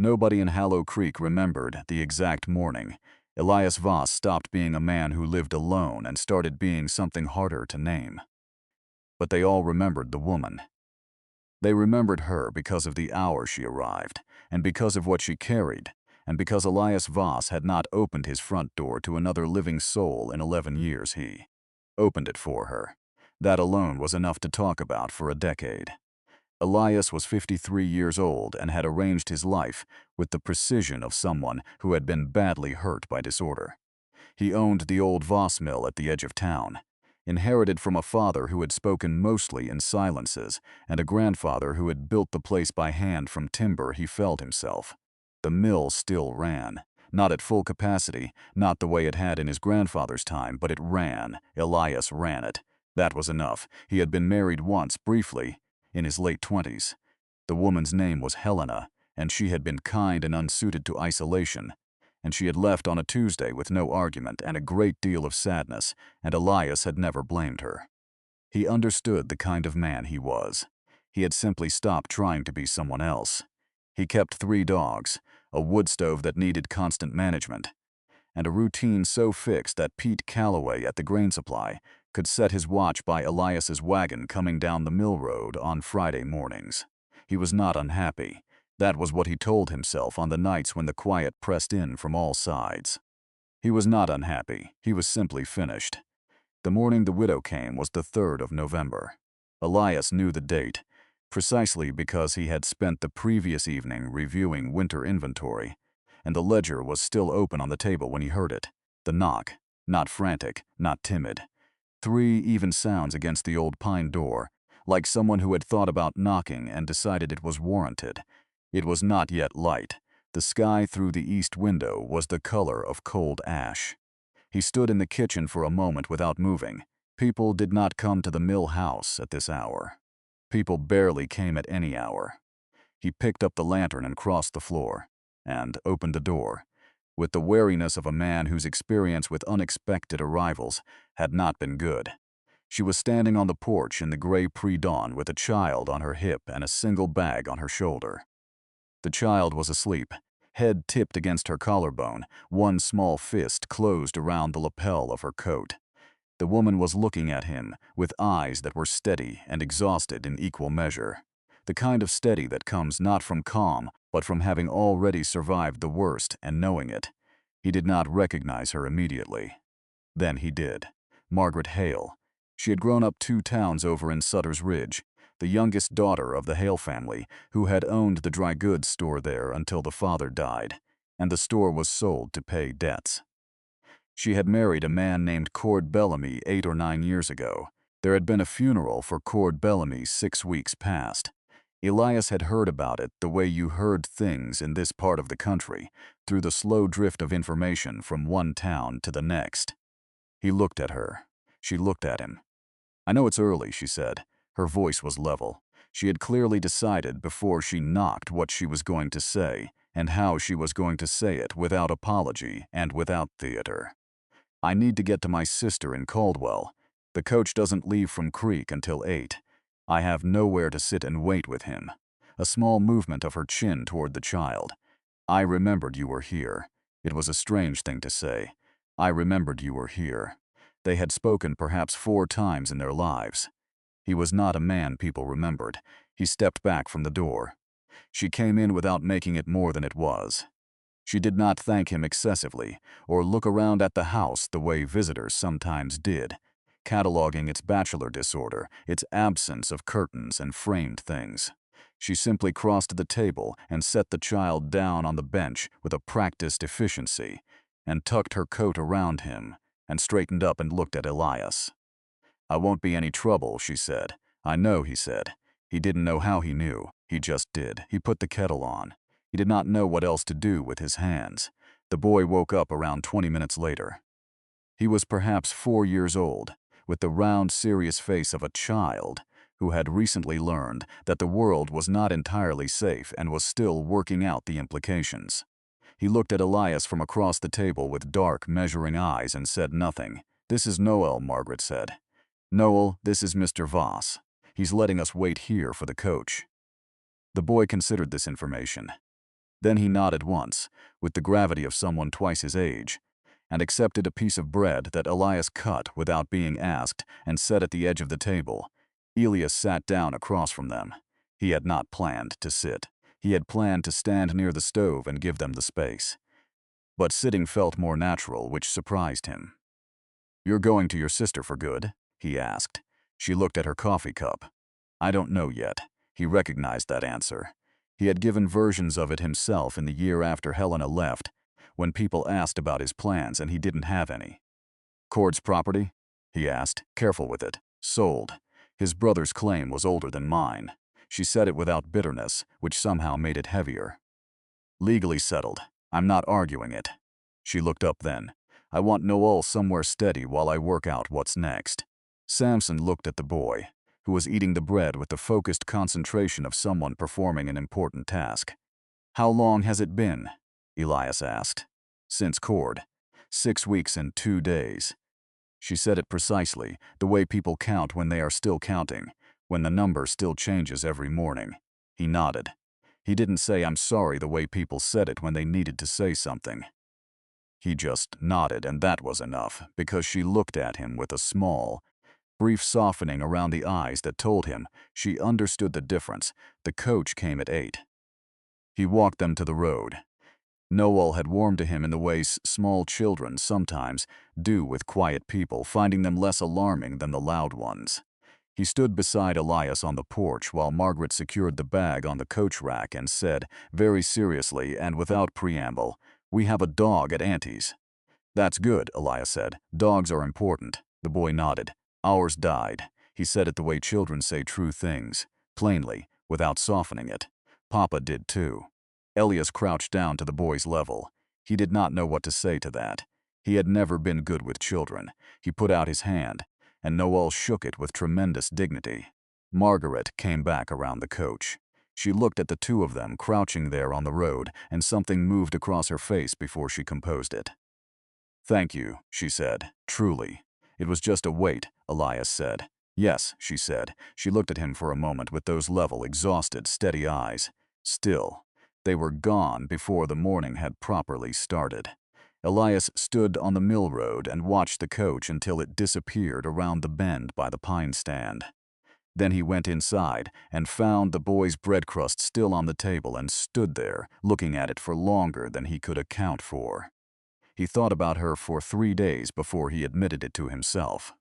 Nobody in Hallow Creek remembered the exact morning. Elias Vos stopped being a man who lived alone and started being something harder to name. But they all remembered the woman. They remembered her because of the hour she arrived, and because of what she carried, and because Elias Vos had not opened his front door to another living soul in 11 years. He opened it for her. That alone was enough to talk about for a decade. Elias was 53 years old and had arranged his life with the precision of someone who had been badly hurt by disorder. He owned the old Voss mill at the edge of town, inherited from a father who had spoken mostly in silences and a grandfather who had built the place by hand from timber he felled himself. The mill still ran, not at full capacity, not the way it had in his grandfather's time, but it ran. Elias ran it. That was enough. He had been married once, briefly, in his late 20s. The woman's name was Helena, and she had been kind and unsuited to isolation, and she had left on a Tuesday with no argument and a great deal of sadness, and Elias had never blamed her. He understood the kind of man he was. He had simply stopped trying to be someone else. He kept 3 dogs, a wood stove that needed constant management, and a routine so fixed that Pete Calloway at the grain supply could set his watch by Elias's wagon coming down the mill road on Friday mornings. He was not unhappy. That was what he told himself on the nights when the quiet pressed in from all sides. He was not unhappy. He was simply finished. The morning the widow came was the 3rd of November. Elias knew the date, precisely because he had spent the previous evening reviewing winter inventory, and the ledger was still open on the table when he heard it. The knock, not frantic, not timid. 3 even sounds against the old pine door, like someone who had thought about knocking and decided it was warranted. It was not yet light. The sky through the east window was the color of cold ash. He stood in the kitchen for a moment without moving. People did not come to the mill house at this hour. People barely came at any hour. He picked up the lantern and crossed the floor, and opened the door, with the wariness of a man whose experience with unexpected arrivals had not been good. She was standing on the porch in the gray pre-dawn with a child on her hip and a single bag on her shoulder. The child was asleep, head tipped against her collarbone, one small fist closed around the lapel of her coat. The woman was looking at him with eyes that were steady and exhausted in equal measure. The kind of steady that comes not from calm, but from having already survived the worst and knowing it. He did not recognize her immediately. Then he did. Margaret Hale. She had grown up 2 towns over in Sutter's Ridge, the youngest daughter of the Hale family, who had owned the dry goods store there until the father died, and the store was sold to pay debts. She had married a man named Cord Bellamy 8 or 9 years ago. There had been a funeral for Cord Bellamy 6 weeks past. Elias had heard about it the way you heard things in this part of the country, through the slow drift of information from one town to the next. He looked at her. She looked at him. "I know it's early," she said. Her voice was level. She had clearly decided before she knocked what she was going to say, and how she was going to say it without apology and without theater. "I need to get to my sister in Caldwell. The coach doesn't leave from Creek until 8. I have nowhere to sit and wait with him." A small movement of her chin toward the child. "I remembered you were here." It was a strange thing to say. "I remembered you were here." They had spoken perhaps 4 times in their lives. He was not a man people remembered. He stepped back from the door. She came in without making it more than it was. She did not thank him excessively, or look around at the house the way visitors sometimes did, cataloging its bachelor disorder, its absence of curtains and framed things. She simply crossed the table and set the child down on the bench with a practiced efficiency, and tucked her coat around him, and straightened up and looked at Elias. "I won't be any trouble," she said. "I know," he said. He didn't know how he knew. He just did. He put the kettle on. He did not know what else to do with his hands. The boy woke up around 20 minutes later. He was perhaps 4 years old, with the round, serious face of a child who had recently learned that the world was not entirely safe and was still working out the implications. He looked at Elias from across the table with dark, measuring eyes and said nothing. "This is Noel," Margaret said. "Noel, this is Mr. Voss. He's letting us wait here for the coach." The boy considered this information. Then he nodded once, with the gravity of someone twice his age, and accepted a piece of bread that Elias cut without being asked and set at the edge of the table. Elias sat down across from them. He had not planned to sit. He had planned to stand near the stove and give them the space. But sitting felt more natural, which surprised him. "You're going to your sister for good?" he asked. She looked at her coffee cup. "I don't know yet." He recognized that answer. He had given versions of it himself in the year after Helena left, when people asked about his plans and he didn't have any. "Cord's property?" he asked. "Careful with it. Sold. His brother's claim was older than mine." She said it without bitterness, which somehow made it heavier. "Legally settled. I'm not arguing it." She looked up then. "I want Noel somewhere steady while I work out what's next." Samson looked at the boy, who was eating the bread with the focused concentration of someone performing an important task. "How long has it been?" Elias asked. "Since Cord. 6 weeks and 2 days." She said it precisely, the way people count when they are still counting, when the number still changes every morning. He nodded. He didn't say "I'm sorry" the way people said it when they needed to say something. He just nodded, and that was enough, because she looked at him with a small, brief softening around the eyes that told him she understood the difference. The coach came at 8. He walked them to the road. Noel had warmed to him in the way small children sometimes do with quiet people, finding them less alarming than the loud ones. He stood beside Elias on the porch while Margaret secured the bag on the coach rack and said, very seriously and without preamble, "We have a dog at Auntie's." "That's good," Elias said. "Dogs are important." The boy nodded. "Ours died." He said it the way children say true things, plainly, without softening it. "Papa did too." Elias crouched down to the boy's level. He did not know what to say to that. He had never been good with children. He put out his hand, and Noel shook it with tremendous dignity. Margaret came back around the coach. She looked at the two of them crouching there on the road, and something moved across her face before she composed it. "Thank you," she said. "Truly." "It was just a wait," Elias said. "Yes," she said. She looked at him for a moment with those level, exhausted, steady eyes. Still, they were gone before the morning had properly started. Elias stood on the mill road and watched the coach until it disappeared around the bend by the pine stand. Then he went inside and found the boy's bread crust still on the table and stood there, looking at it for longer than he could account for. He thought about her for 3 days before he admitted it to himself.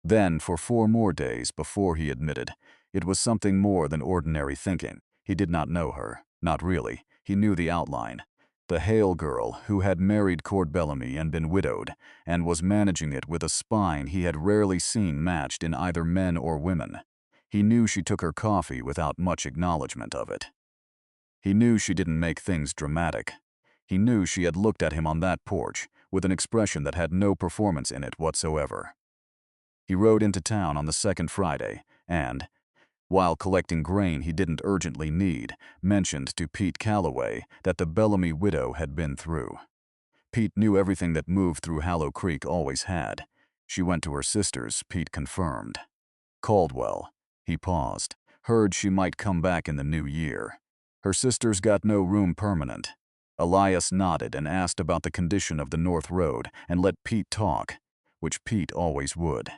Then for 4 more days before he admitted it was something more than ordinary thinking. He did not know her. Not really. He knew the outline. The Hale girl who had married Cord Bellamy and been widowed, and was managing it with a spine he had rarely seen matched in either men or women. He knew she took her coffee without much acknowledgement of it. He knew she didn't make things dramatic. He knew she had looked at him on that porch with an expression that had no performance in it whatsoever. He rode into town on the second Friday and, while collecting grain he didn't urgently need, mentioned to Pete Calloway that the Bellamy widow had been through. Pete knew everything that moved through Hallow Creek always had. She went to her sister's, Pete confirmed. Caldwell. He paused. Heard she might come back in the new year. Her sister's got no room permanent. Elias nodded and asked about the condition of the North Road and let Pete talk, which Pete always would.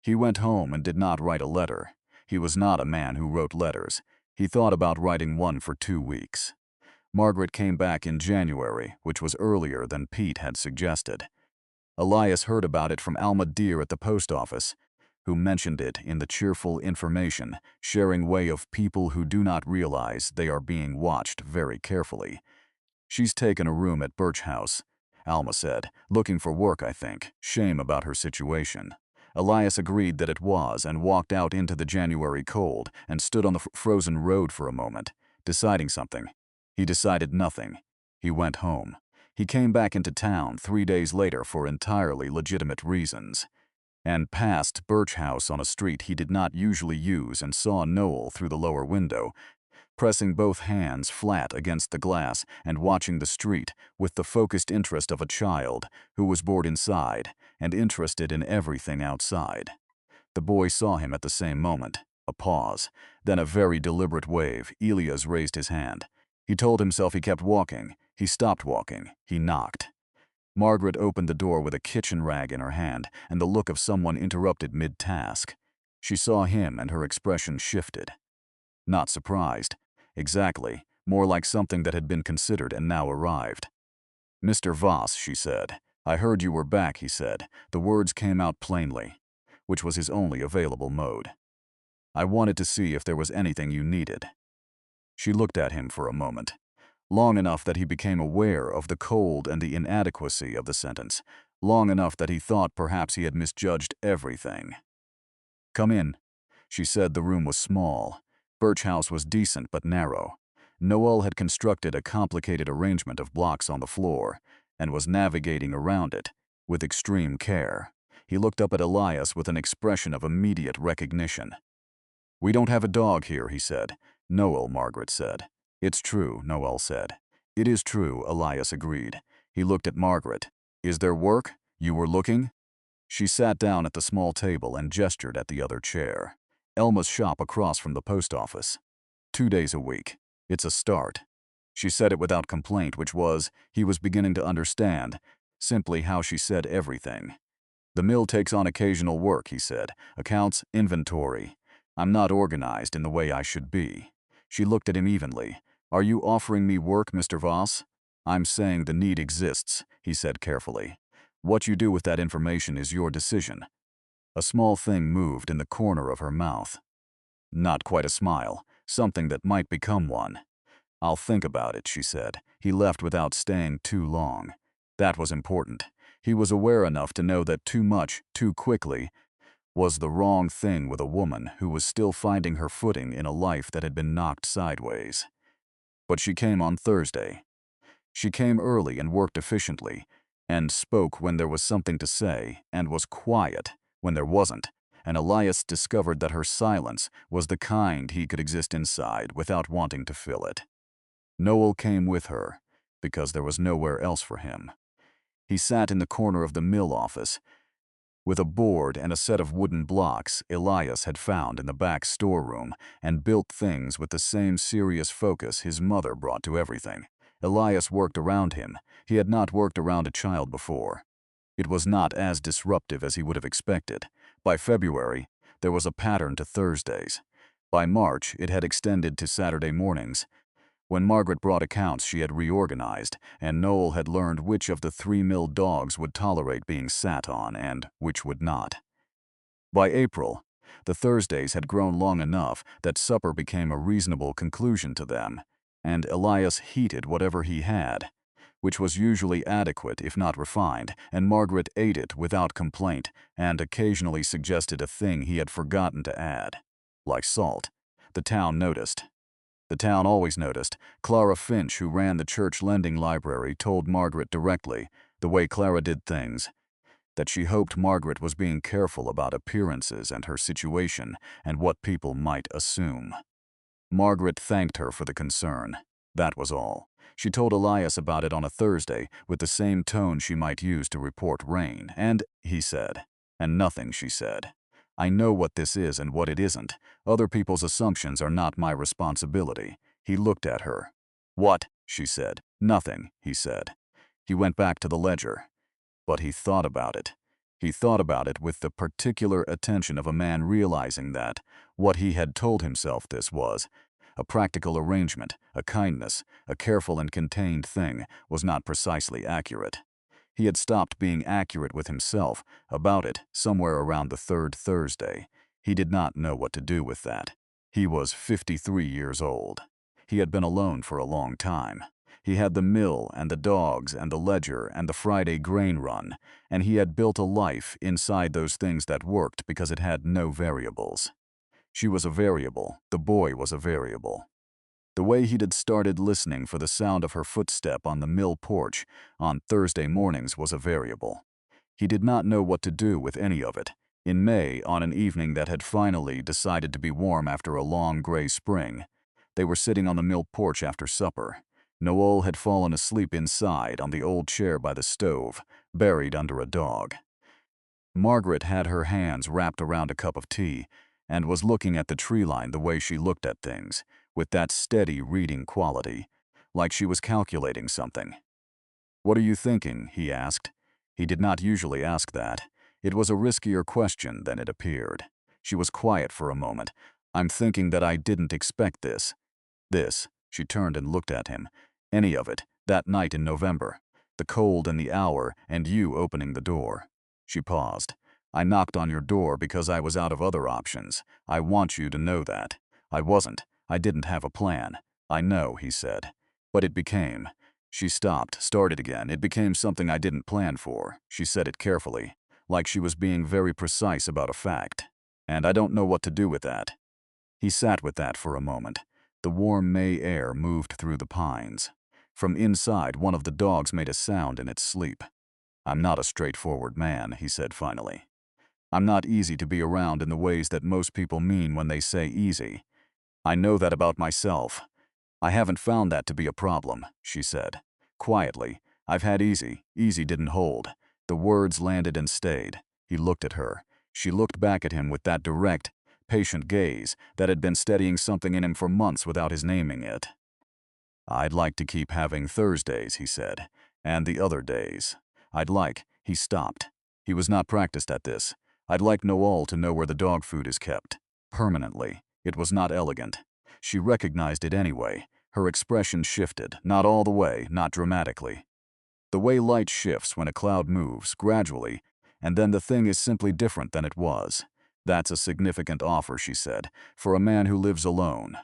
He went home and did not write a letter. He was not a man who wrote letters. He thought about writing one for 2 weeks. Margaret came back in January, which was earlier than Pete had suggested. Elias heard about it from Alma Deer at the post office, who mentioned it in the cheerful information sharing way of people who do not realize they are being watched very carefully. "She's taken a room at Birch House," Alma said. "Looking for work, I think. Shame about her situation." Elias agreed that it was and walked out into the January cold and stood on the frozen road for a moment, deciding something. He decided nothing. He went home. He came back into town 3 days later for entirely legitimate reasons, and passed Birch House on a street he did not usually use and saw Noel through the lower window, pressing both hands flat against the glass and watching the street with the focused interest of a child who was bored inside and interested in everything outside. The boy saw him at the same moment. A pause, then a very deliberate wave. Elias raised his hand. He told himself he kept walking. He stopped walking. He knocked. Margaret opened the door with a kitchen rag in her hand and the look of someone interrupted mid-task. She saw him and her expression shifted. Not surprised. Exactly. More like something that had been considered and now arrived. "Mr. Vos," she said. "I heard you were back," he said. The words came out plainly, which was his only available mode. "I wanted to see if there was anything you needed." She looked at him for a moment, long enough that he became aware of the cold and the inadequacy of the sentence, long enough that he thought perhaps he had misjudged everything. "Come in," she said. The room was small. Birch House was decent but narrow. Noel had constructed a complicated arrangement of blocks on the floor and was navigating around it with extreme care. He looked up at Elias with an expression of immediate recognition. "We don't have a dog here," he said. "Noel," Margaret said. "It's true," Noel said. "It is true," Elias agreed. He looked at Margaret. "Is there work? You were looking?" She sat down at the small table and gestured at the other chair. "Elma's shop across from the post office. 2 days a week. It's a start." She said it without complaint, which was, he was beginning to understand, simply how she said everything. "The mill takes on occasional work," he said. "Accounts, inventory. I'm not organized in the way I should be." She looked at him evenly. "Are you offering me work, Mr. Vos?" "I'm saying the need exists," he said carefully. "What you do with that information is your decision." A small thing moved in the corner of her mouth. Not quite a smile, something that might become one. "I'll think about it," she said. He left without staying too long. That was important. He was aware enough to know that too much, too quickly, was the wrong thing with a woman who was still finding her footing in a life that had been knocked sideways. But she came on Thursday. She came early and worked efficiently, and spoke when there was something to say, and was quiet when there wasn't, and Elias discovered that her silence was the kind he could exist inside without wanting to fill it. Noel came with her, because there was nowhere else for him. He sat in the corner of the mill office, with a board and a set of wooden blocks Elias had found in the back storeroom, and built things with the same serious focus his mother brought to everything. Elias worked around him. He had not worked around a child before. It was not as disruptive as he would have expected. By February, there was a pattern to Thursdays. By March, it had extended to Saturday mornings. When Margaret brought accounts, she had reorganized, and Noel had learned which of the 3 mill dogs would tolerate being sat on and which would not. By April, the Thursdays had grown long enough that supper became a reasonable conclusion to them, and Elias heated whatever he had, which was usually adequate if not refined, and Margaret ate it without complaint and occasionally suggested a thing he had forgotten to add, like salt. The town noticed. The town always noticed. Clara Finch, who ran the church lending library, told Margaret directly, the way Clara did things, that she hoped Margaret was being careful about appearances and her situation and what people might assume. Margaret thanked her for the concern. That was all. She told Elias about it on a Thursday with the same tone she might use to report rain, and, he said, and nothing, she said. "I know what this is and what it isn't. Other people's assumptions are not my responsibility." He looked at her. "What?" she said. "Nothing," he said. He went back to the ledger. But he thought about it. He thought about it with the particular attention of a man realizing that what he had told himself this was a practical arrangement, a kindness, a careful and contained thing, was not precisely accurate. He had stopped being accurate with himself about it somewhere around the 3rd Thursday. He did not know what to do with that. He was 53 years old. He had been alone for a long time. He had the mill and the dogs and the ledger and the Friday grain run, and he had built a life inside those things that worked because it had no variables. She was a variable. The boy was a variable. The way he had started listening for the sound of her footstep on the mill porch on Thursday mornings was a variable. He did not know what to do with any of it. In May, on an evening that had finally decided to be warm after a long gray spring, they were sitting on the mill porch after supper. Noel had fallen asleep inside on the old chair by the stove, buried under a dog. Margaret had her hands wrapped around a cup of tea and was looking at the tree line the way she looked at things, with that steady reading quality, like she was calculating something. "What are you thinking?" he asked. He did not usually ask that. It was a riskier question than it appeared. She was quiet for a moment. "I'm thinking that I didn't expect this." "This," she turned and looked at him. "Any of it, that night in November. The cold and the hour, and you opening the door." She paused. "I knocked on your door because I was out of other options. I want you to know that. I wasn't. I didn't have a plan." "I know," he said. "But it became." She stopped, started again. "It became something I didn't plan for." She said it carefully, like she was being very precise about a fact. "And I don't know what to do with that." He sat with that for a moment. The warm May air moved through the pines. From inside, one of the dogs made a sound in its sleep. "I'm not a straightforward man," he said finally. "I'm not easy to be around in the ways that most people mean when they say easy. I know that about myself. I haven't found that to be a problem," she said. Quietly, "I've had easy. Easy didn't hold." The words landed and stayed. He looked at her. She looked back at him with that direct, patient gaze that had been steadying something in him for months without his naming it. "I'd like to keep having Thursdays," he said, "and the other days. He stopped. He was not practiced at this. "I'd like Noel to know where the dog food is kept. Permanently." It was not elegant. She recognized it anyway. Her expression shifted, not all the way, not dramatically. The way light shifts when a cloud moves, gradually, and then the thing is simply different than it was. "That's a significant offer," she said, "for a man who lives alone."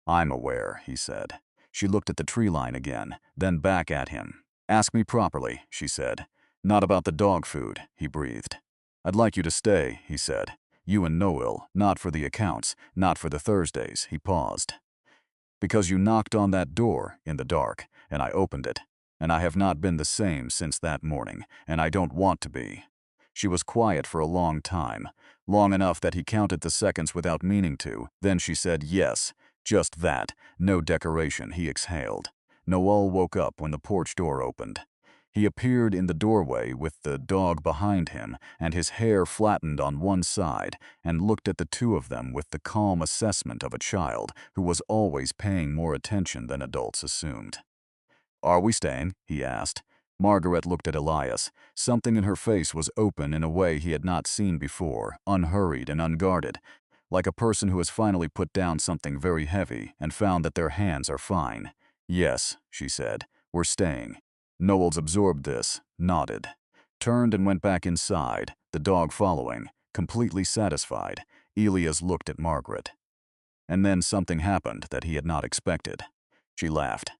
"I'm aware," he said. She looked at the tree line again, then back at him. "Ask me properly," she said. "Not about the dog food," he breathed. "I'd like you to stay," he said. "You and Noel, not for the accounts, not for the Thursdays." He paused. "Because you knocked on that door in the dark, and I opened it. And I have not been the same since that morning, and I don't want to be." She was quiet for a long time, long enough that he counted the seconds without meaning to. Then she said yes, just that, no decoration, he exhaled. Noel woke up when the porch door opened. He appeared in the doorway with the dog behind him and his hair flattened on one side, and looked at the two of them with the calm assessment of a child who was always paying more attention than adults assumed. "Are we staying?" he asked. Margaret looked at Elias. Something in her face was open in a way he had not seen before, unhurried and unguarded, like a person who has finally put down something very heavy and found that their hands are fine. "Yes," she said, "we're staying." Noel's absorbed this, nodded, turned and went back inside, the dog following, completely satisfied. Elias looked at Margaret. And then something happened that he had not expected. She laughed.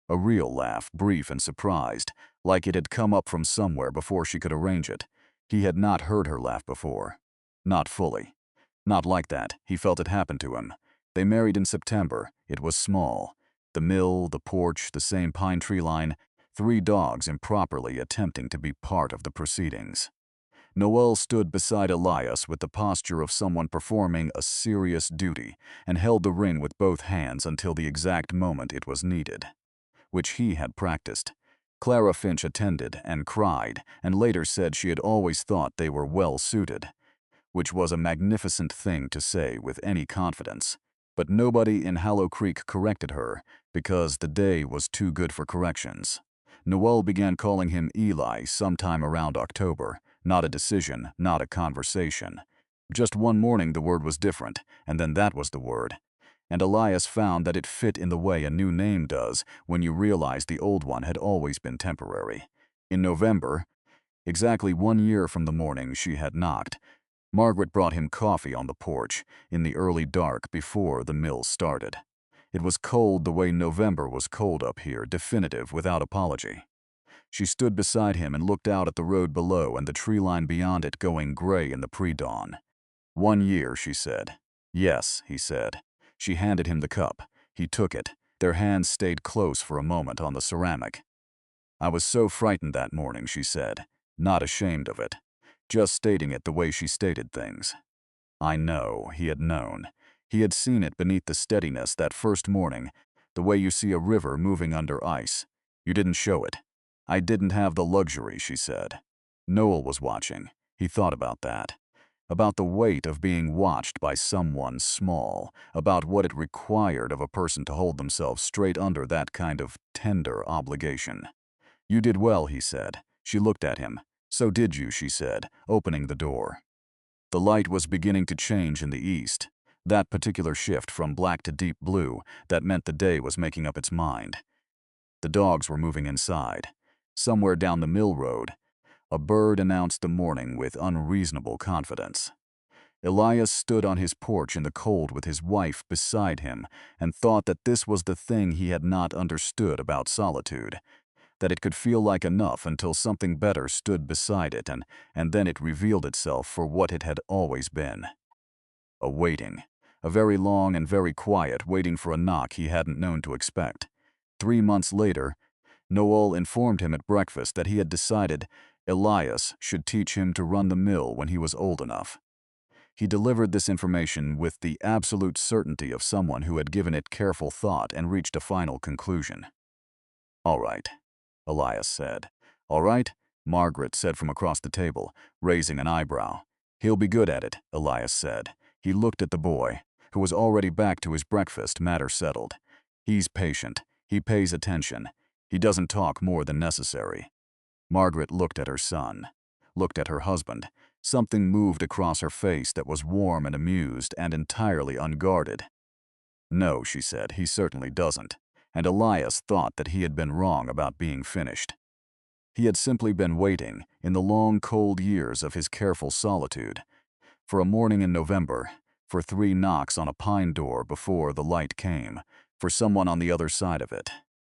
A real laugh, brief and surprised, like it had come up from somewhere before she could arrange it. He had not heard her laugh before. Not fully. Not like that. He felt it happen to him. They married in September. It was small. The mill, the porch, the same pine tree line, 3 dogs improperly attempting to be part of the proceedings. Noel stood beside Elias with the posture of someone performing a serious duty and held the ring with both hands until the exact moment it was needed, which he had practiced. Clara Finch attended and cried, and later said she had always thought they were well suited, which was a magnificent thing to say with any confidence. But nobody in Hallow Creek corrected her, because the day was too good for corrections. Noel began calling him Eli sometime around October. Not a decision, not a conversation. Just one morning the word was different, and then that was the word. And Elias found that it fit in the way a new name does when you realize the old one had always been temporary. In November, exactly 1 year from the morning she had knocked, Margaret brought him coffee on the porch, in the early dark before the mill started. It was cold the way November was cold up here, definitive, without apology. She stood beside him and looked out at the road below and the tree line beyond it going gray in the pre-dawn. 1 year, she said. "Yes," he said. She handed him the cup. He took it. Their hands stayed close for a moment on the ceramic. "I was so frightened that morning," she said, not ashamed of it, just stating it the way she stated things. I know, he had known. He had seen it beneath the steadiness that first morning, the way you see a river moving under ice. "You didn't show it." "I didn't have the luxury," she said. Noel was watching. He thought about that. about the weight of being watched by someone small, about what it required of a person to hold themselves straight under that kind of tender obligation. "You did well," he said. She looked at him. "So did you," she said, opening the door. The light was beginning to change in the east. That particular shift from black to deep blue, that meant the day was making up its mind. The dogs were moving inside. Somewhere down the mill road, a bird announced the morning with unreasonable confidence. Elias stood on his porch in the cold with his wife beside him and thought that this was the thing he had not understood about solitude, that it could feel like enough until something better stood beside it and then it revealed itself for what it had always been. A waiting. A very long and very quiet waiting for a knock he hadn't known to expect. 3 months later, Noel informed him at breakfast that he had decided Elias should teach him to run the mill when he was old enough. He delivered this information with the absolute certainty of someone who had given it careful thought and reached a final conclusion. "All right," Elias said. "All right," Margaret said from across the table, raising an eyebrow. "He'll be good at it," Elias said. He looked at the boy, who was already back to his breakfast, matter settled. "He's patient. He pays attention. He doesn't talk more than necessary." Margaret looked at her son, looked at her husband. Something moved across her face that was warm and amused and entirely unguarded. "No," she said, "he certainly doesn't." And Elias thought that he had been wrong about being finished. He had simply been waiting, in the long cold years of his careful solitude, for a morning in November, for 3 knocks on a pine door before the light came, for someone on the other side of it.